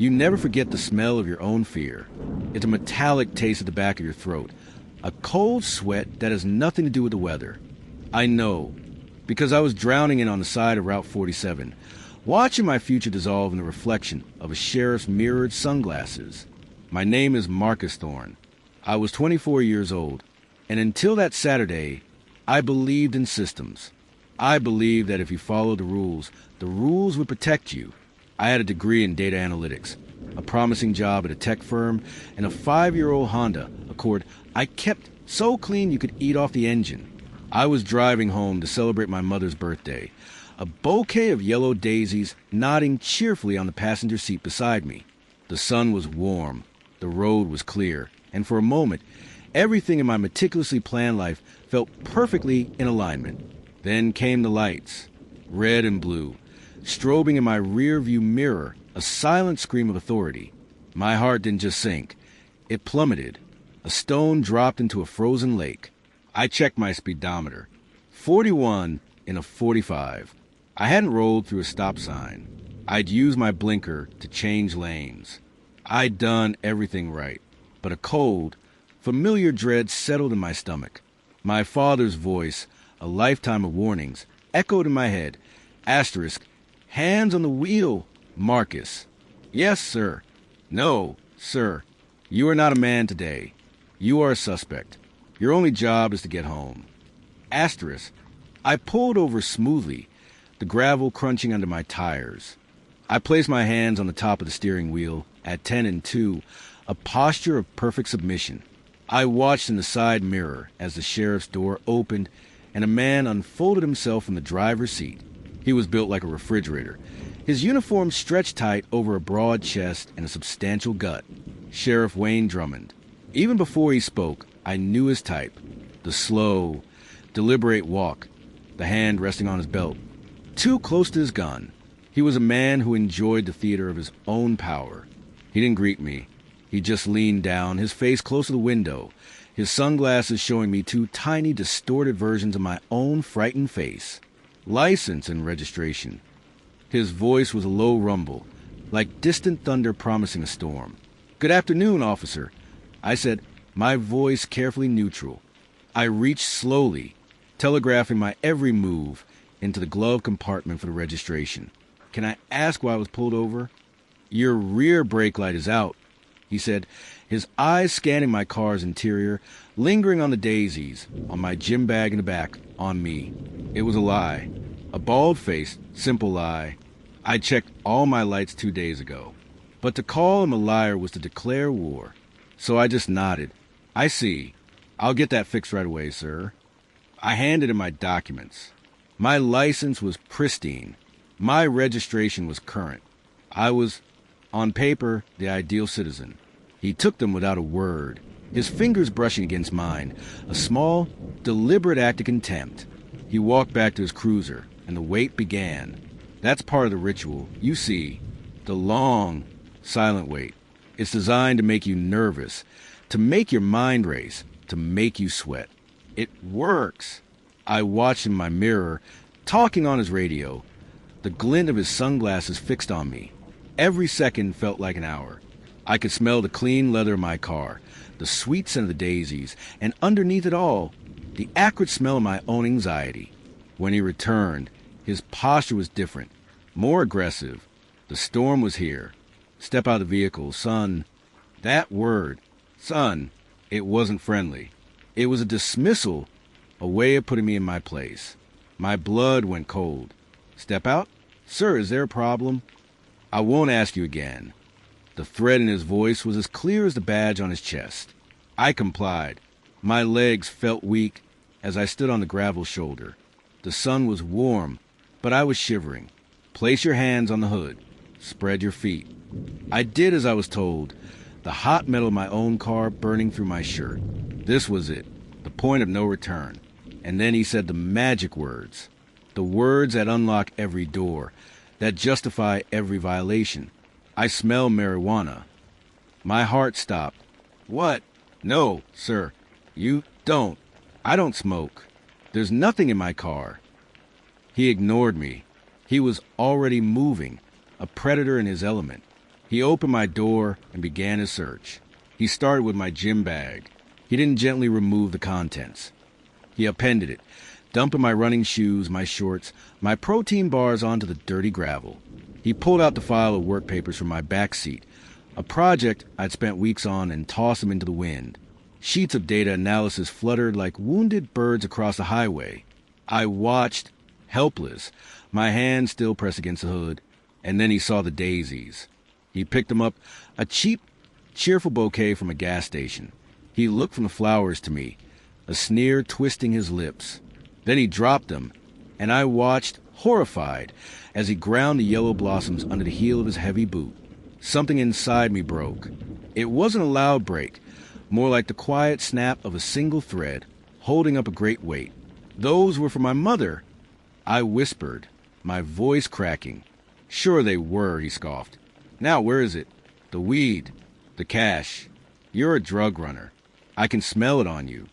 You never forget the smell of your own fear. It's a metallic taste at the back of your throat. A cold sweat that has nothing to do with the weather. I know, because I was drowning in on the side of Route 47, watching my future dissolve in the reflection of a sheriff's mirrored sunglasses. My name is Marcus Thorne. I was 24 years old, and until that Saturday, I believed in systems. I believed that if you followed the rules would protect you. I had a degree in data analytics, a promising job at a tech firm, and a 5-year-old Honda Accord I kept so clean you could eat off the engine. I was driving home to celebrate my mother's birthday, a bouquet of yellow daisies nodding cheerfully on the passenger seat beside me. The sun was warm, the road was clear, and for a moment, everything in my meticulously planned life felt perfectly in alignment. Then came the lights, red and blue, strobing in my rear-view mirror, a silent scream of authority. My heart didn't just sink, it plummeted. A stone dropped into a frozen lake. I checked my speedometer. 41 in a 45. I hadn't rolled through a stop sign. I'd used my blinker to change lanes. I'd done everything right. But a cold, familiar dread settled in my stomach. My father's voice, a lifetime of warnings, echoed in my head. Asterisk, hands on the wheel, Marcus. Yes, sir. No, sir. You are not a man today. You are a suspect. Your only job is to get home. Asterisk. I pulled over smoothly, the gravel crunching under my tires. I placed my hands on the top of the steering wheel at 10 and 2, a posture of perfect submission. I watched in the side mirror as the sheriff's door opened and a man unfolded himself from the driver's seat. He was built like a refrigerator. His uniform stretched tight over a broad chest and a substantial gut. Sheriff Wayne Drummond. Even before he spoke, I knew his type. The slow, deliberate walk, the hand resting on his belt, too close to his gun. He was a man who enjoyed the theater of his own power. He didn't greet me. He just leaned down, his face close to the window, his sunglasses showing me two tiny, distorted versions of my own frightened face. License and registration. His voice was a low rumble, like distant thunder promising a storm. "Good afternoon, officer," I said, my voice carefully neutral. I reached slowly, telegraphing my every move into the glove compartment for the registration. "Can I ask why I was pulled over?" "Your rear brake light is out," he said, his eyes scanning my car's interior, lingering on the daisies, on my gym bag in the back, on me. It was a lie. A bald-faced, simple lie. I checked all my lights 2 days ago. But to call him a liar was to declare war. So I just nodded. "I see. I'll get that fixed right away, sir." I handed him my documents. My license was pristine. My registration was current. I was, on paper, the ideal citizen. He took them without a word, his fingers brushing against mine, a small, deliberate act of contempt. He walked back to his cruiser, and the wait began. That's part of the ritual, you see. The long, silent wait. It's designed to make you nervous, to make your mind race, to make you sweat. It works. I watched in my mirror, talking on his radio, the glint of his sunglasses fixed on me. Every second felt like an hour. I could smell the clean leather of my car, the sweet scent of the daisies, and underneath it all, the acrid smell of my own anxiety. When he returned, his posture was different, more aggressive. The storm was here. "Step out of the vehicle, son." That word, son, it wasn't friendly. It was a dismissal, a way of putting me in my place. My blood went cold. "Step out? Sir, is there a problem?" "I won't ask you again." The threat in his voice was as clear as the badge on his chest. I complied. My legs felt weak as I stood on the gravel shoulder. The sun was warm, but I was shivering. "Place your hands on the hood. Spread your feet." I did as I was told, the hot metal of my own car burning through my shirt. This was it, the point of no return. And then he said the magic words, the words that unlock every door, that justify every violation. "I smell marijuana." My heart stopped. "What? No, sir. You don't. I don't smoke. There's nothing in my car." He ignored me. He was already moving, a predator in his element. He opened my door and began his search. He started with my gym bag. He didn't gently remove the contents. He appended it, dumping my running shoes, my shorts, my protein bars onto the dirty gravel. He pulled out the file of work papers from my back seat, a project I'd spent weeks on, and tossed them into the wind. Sheets of data analysis fluttered like wounded birds across the highway. I watched, helpless, my hand still pressed against the hood, and then he saw the daisies. He picked them up, a cheap, cheerful bouquet from a gas station. He looked from the flowers to me, a sneer twisting his lips. Then he dropped them, and I watched, horrified, as he ground the yellow blossoms under the heel of his heavy boot. Something inside me broke. It wasn't a loud break, more like the quiet snap of a single thread, holding up a great weight. Those were for my mother. I whispered, my voice cracking. Sure they were, he scoffed. Now where is it? The weed. The cash. You're a drug runner. I can smell it on you.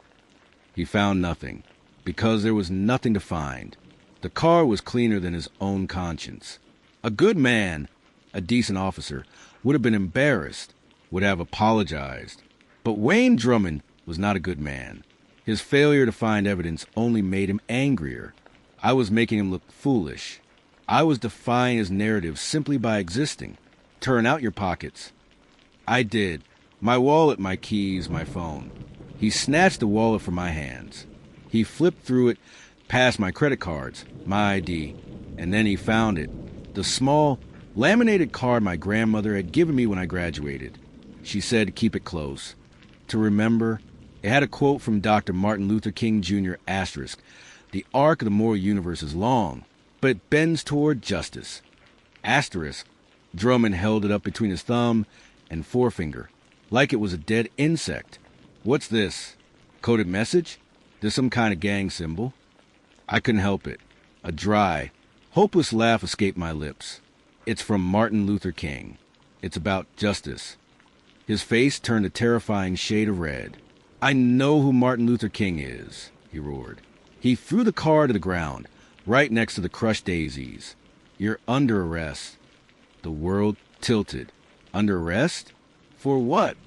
He found nothing, because there was nothing to find. The car was cleaner than his own conscience. A good man, a decent officer, would have been embarrassed, would have apologized. But Wayne Drummond was not a good man. His failure to find evidence only made him angrier. I was making him look foolish. I was defying his narrative simply by existing. Turn out your pockets. I did. My wallet, my keys, my phone. He snatched the wallet from my hands. He flipped through it, past my credit cards, my ID, and then he found it. The small, laminated card my grandmother had given me when I graduated. She said, keep it close. To remember, it had a quote from Dr. Martin Luther King Jr. asterisk. The arc of the moral universe is long, but it bends toward justice. Asterisk. Drummond held it up between his thumb and forefinger, like it was a dead insect. What's this? Coded message? There's some kind of gang symbol. I couldn't help it. A dry, hopeless laugh escaped my lips. It's from Martin Luther King. It's about justice. His face turned a terrifying shade of red. I know who Martin Luther King is, he roared. He threw the card to the ground, right next to the crushed daisies. You're under arrest. The world tilted. Under arrest? For what?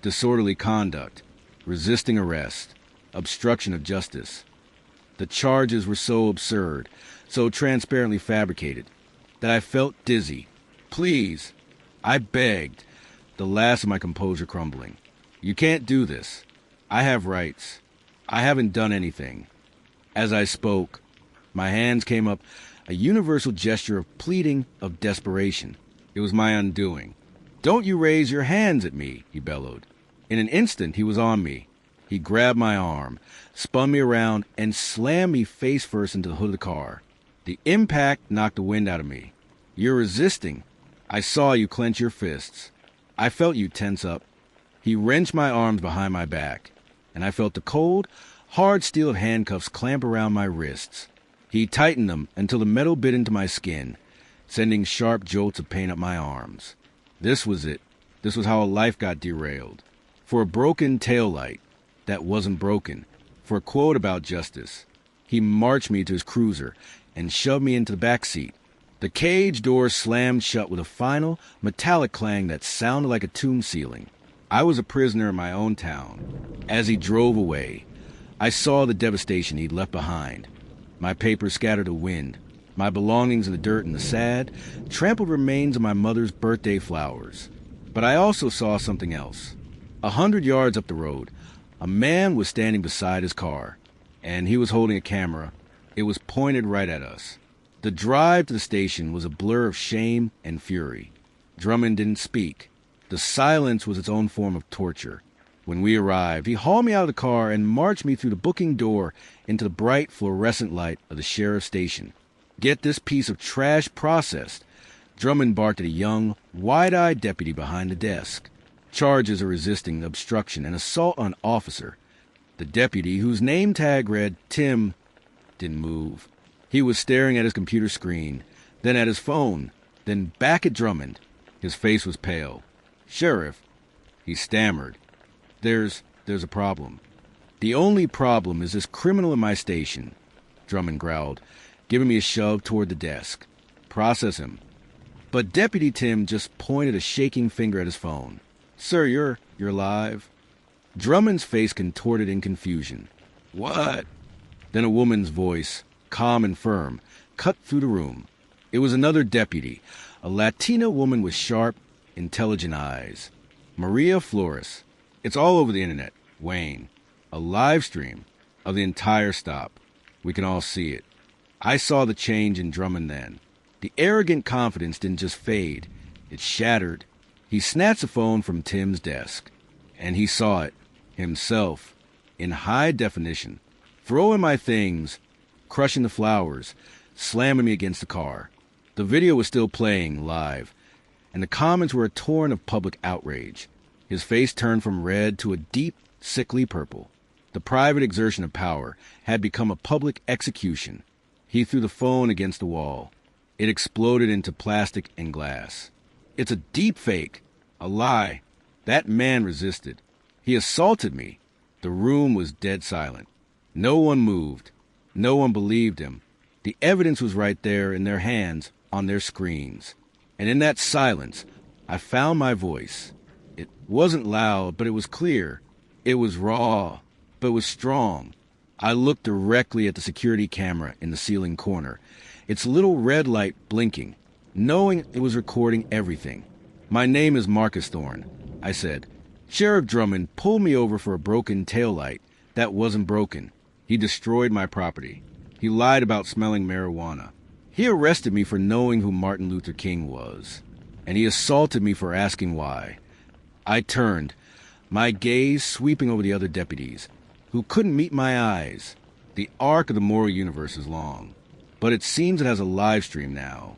Disorderly conduct, resisting arrest, obstruction of justice. The charges were so absurd, so transparently fabricated, that I felt dizzy. Please, I begged, the last of my composure crumbling. You can't do this. I have rights. I haven't done anything. As I spoke, my hands came up, a universal gesture of pleading, of desperation. It was my undoing. Don't you raise your hands at me, he bellowed. In an instant, he was on me. He grabbed my arm, spun me around, and slammed me face first into the hood of the car. The impact knocked the wind out of me. You're resisting. I saw you clench your fists. I felt you tense up. He wrenched my arms behind my back, and I felt the cold, hard steel of handcuffs clamp around my wrists. He tightened them until the metal bit into my skin, sending sharp jolts of pain up my arms. This was it. This was how a life got derailed. For a broken taillight that wasn't broken. For a quote about justice. He marched me to his cruiser and shoved me into the back seat. The cage door slammed shut with a final, metallic clang that sounded like a tomb ceiling. I was a prisoner in my own town. As he drove away, I saw the devastation he'd left behind. My papers scattered to wind, my belongings in the dirt and the sad, trampled remains of my mother's birthday flowers. But I also saw something else. 100 yards up the road, a man was standing beside his car, and he was holding a camera. It was pointed right at us. The drive to the station was a blur of shame and fury. Drummond didn't speak. The silence was its own form of torture. When we arrived, he hauled me out of the car and marched me through the booking door into the bright fluorescent light of the sheriff's station. Get this piece of trash processed. Drummond barked at a young, wide-eyed deputy behind the desk. Charges of resisting, obstruction, and assault on officer. The deputy, whose name tag read Tim, didn't move. He was staring at his computer screen, then at his phone, then back at Drummond. His face was pale. Sheriff, he stammered. There's a problem. The only problem is this criminal in my station, Drummond growled, giving me a shove toward the desk. Process him. But Deputy Tim just pointed a shaking finger at his phone. "Sir, you're live." Drummond's face contorted in confusion. "What?" Then a woman's voice, calm and firm, cut through the room. It was another deputy, a Latina woman with sharp, intelligent eyes. "Maria Flores. It's all over the internet, Wayne. A live stream of the entire stop. We can all see it." I saw the change in Drummond then. The arrogant confidence didn't just fade, it shattered. He snatched the phone from Tim's desk, and he saw it, himself, in high definition, throwing my things, crushing the flowers, slamming me against the car. The video was still playing live, and the comments were a torrent of public outrage. His face turned from red to a deep, sickly purple. The private exertion of power had become a public execution. He threw the phone against the wall. It exploded into plastic and glass. "It's a deep fake, a lie. That man resisted. He assaulted me." The room was dead silent. No one moved. No one believed him. The evidence was right there in their hands, on their screens. And in that silence, I found my voice. It wasn't loud, but it was clear. It was raw, but it was strong. I looked directly at the security camera in the ceiling corner, its little red light blinking, knowing it was recording everything. "My name is Marcus Thorne," I said. "Sheriff Drummond pulled me over for a broken taillight that wasn't broken. He destroyed my property. He lied about smelling marijuana. He arrested me for knowing who Martin Luther King was. And he assaulted me for asking why." I turned, my gaze sweeping over the other deputies, who couldn't meet my eyes. The arc of the moral universe is long, but it seems it has a live stream now.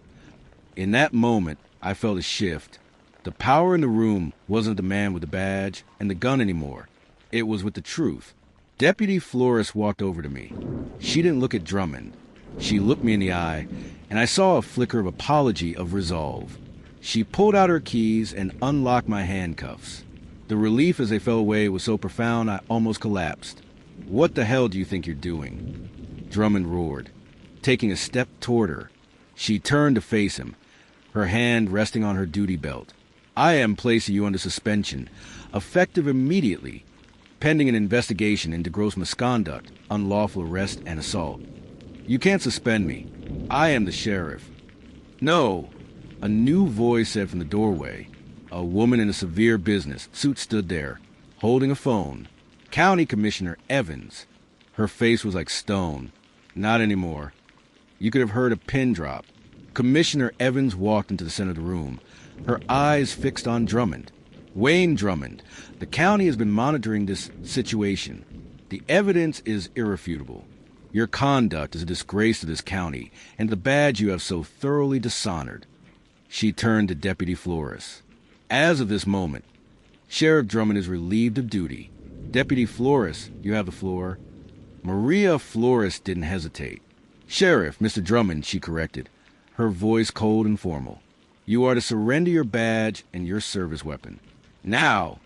In that moment, I felt a shift. The power in the room wasn't the man with the badge and the gun anymore. It was with the truth. Deputy Flores walked over to me. She didn't look at Drummond. She looked me in the eye, and I saw a flicker of apology, of resolve. She pulled out her keys and unlocked my handcuffs. The relief as they fell away was so profound I almost collapsed. "What the hell do you think you're doing?" Drummond roared, taking a step toward her. She turned to face him, her hand resting on her duty belt. "I am placing you under suspension, effective immediately, pending an investigation into gross misconduct, unlawful arrest, and assault. You can't suspend me. I am the sheriff." "No," a new voice said from the doorway. A woman in a severe business suit stood there, holding a phone. "County Commissioner Evans." Her face was like stone. "Not anymore." You could have heard a pin drop. Commissioner Evans walked into the center of the room, her eyes fixed on Drummond. "Wayne Drummond, the county has been monitoring this situation. The evidence is irrefutable. Your conduct is a disgrace to this county and the badge you have so thoroughly dishonored." She turned to Deputy Flores. "As of this moment, Sheriff Drummond is relieved of duty. Deputy Flores, you have the floor." Maria Flores didn't hesitate. "Sheriff, Mr. Drummond," she corrected, her voice cold and formal. "You are to surrender your badge and your service weapon. Now!"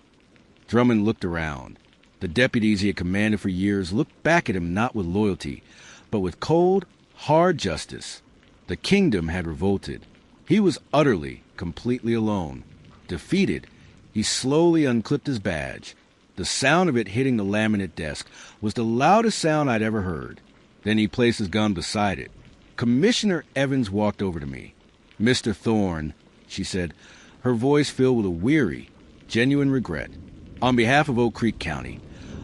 Drummond looked around. The deputies he had commanded for years looked back at him not with loyalty, but with cold, hard justice. The kingdom had revolted. He was utterly, completely alone. Defeated, he slowly unclipped his badge. The sound of it hitting the laminate desk was the loudest sound I'd ever heard. Then he placed his gun beside it. Commissioner Evans walked over to me. "Mr. Thorne," she said, her voice filled with a weary, genuine regret. "On behalf of Oak Creek County,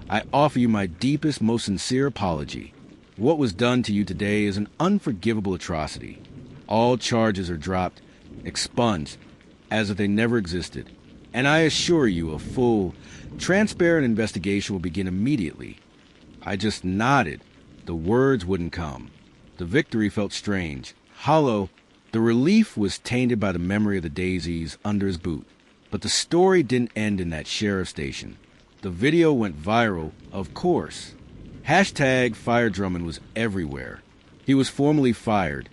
I offer you my deepest, most sincere apology. What was done to you today is an unforgivable atrocity. All charges are dropped, expunged, as if they never existed. And I assure you a full, transparent investigation will begin immediately." I just nodded. The words wouldn't come. The victory felt strange, hollow. The relief was tainted by the memory of the daisies under his boot. But the story didn't end in that sheriff station. The video went viral, of course. Hashtag Fire Drummond was everywhere. He was formally fired,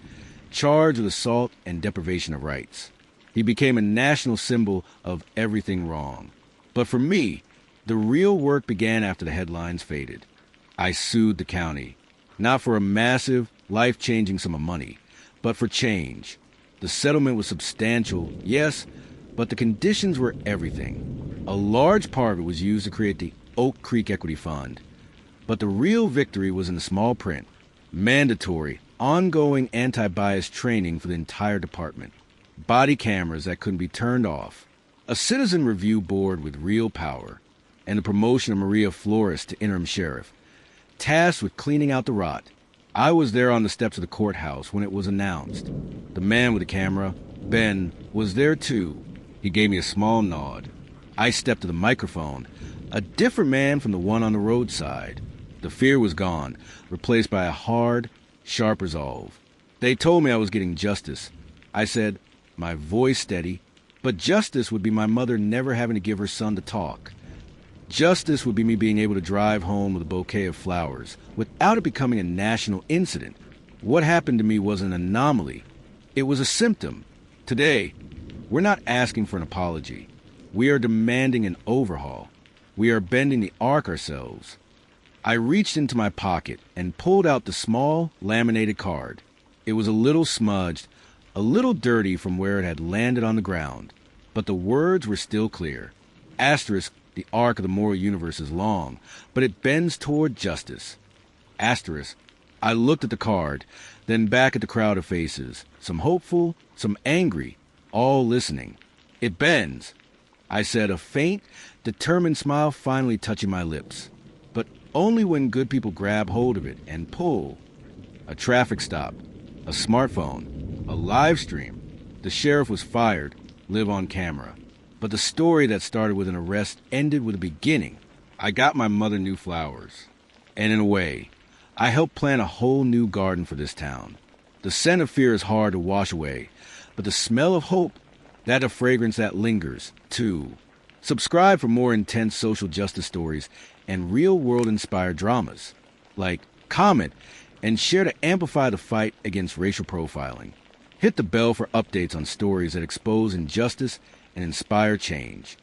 charged with assault and deprivation of rights. He became a national symbol of everything wrong. But for me, the real work began after the headlines faded. I sued the county, not for a massive, life-changing sum of money, but for change. The settlement was substantial, yes, but the conditions were everything. A large part of it was used to create the Oak Creek Equity Fund. But the real victory was in the small print. Mandatory, ongoing anti-bias training for the entire department. Body cameras that couldn't be turned off. A citizen review board with real power. And the promotion of Maria Flores to interim sheriff. Tasked with cleaning out the rot. I was there on the steps of the courthouse when it was announced. The man with the camera, Ben, was there too. He gave me a small nod. I stepped to the microphone. A different man from the one on the roadside. The fear was gone, replaced by a hard, sharp resolve. They told me I was getting justice. I said, my voice steady, but justice would be my mother never having to give her son to talk. Justice would be me being able to drive home with a bouquet of flowers, without it becoming a national incident. What happened to me was an anomaly. It was a symptom. Today, we're not asking for an apology. We are demanding an overhaul. We are bending the arc ourselves. I reached into my pocket and pulled out the small, laminated card. It was a little smudged, a little dirty from where it had landed on the ground, but the words were still clear. Asterisk, the arc of the moral universe is long, but it bends toward justice. Asterisk, I looked at the card, then back at the crowd of faces, some hopeful, some angry, all listening. It bends, I said, a faint, determined smile finally touching my lips. But only when good people grab hold of it and pull. A traffic stop, a smartphone, a live stream. The sheriff was fired, live on camera. But the story that started with an arrest ended with a beginning. I got my mother new flowers. And in a way, I helped plant a whole new garden for this town. The scent of fear is hard to wash away, but the smell of hope, that a fragrance that lingers, too. Subscribe for more intense social justice stories and real-world inspired dramas. Like, comment, and share to amplify the fight against racial profiling. Hit the bell for updates on stories that expose injustice and inspire change.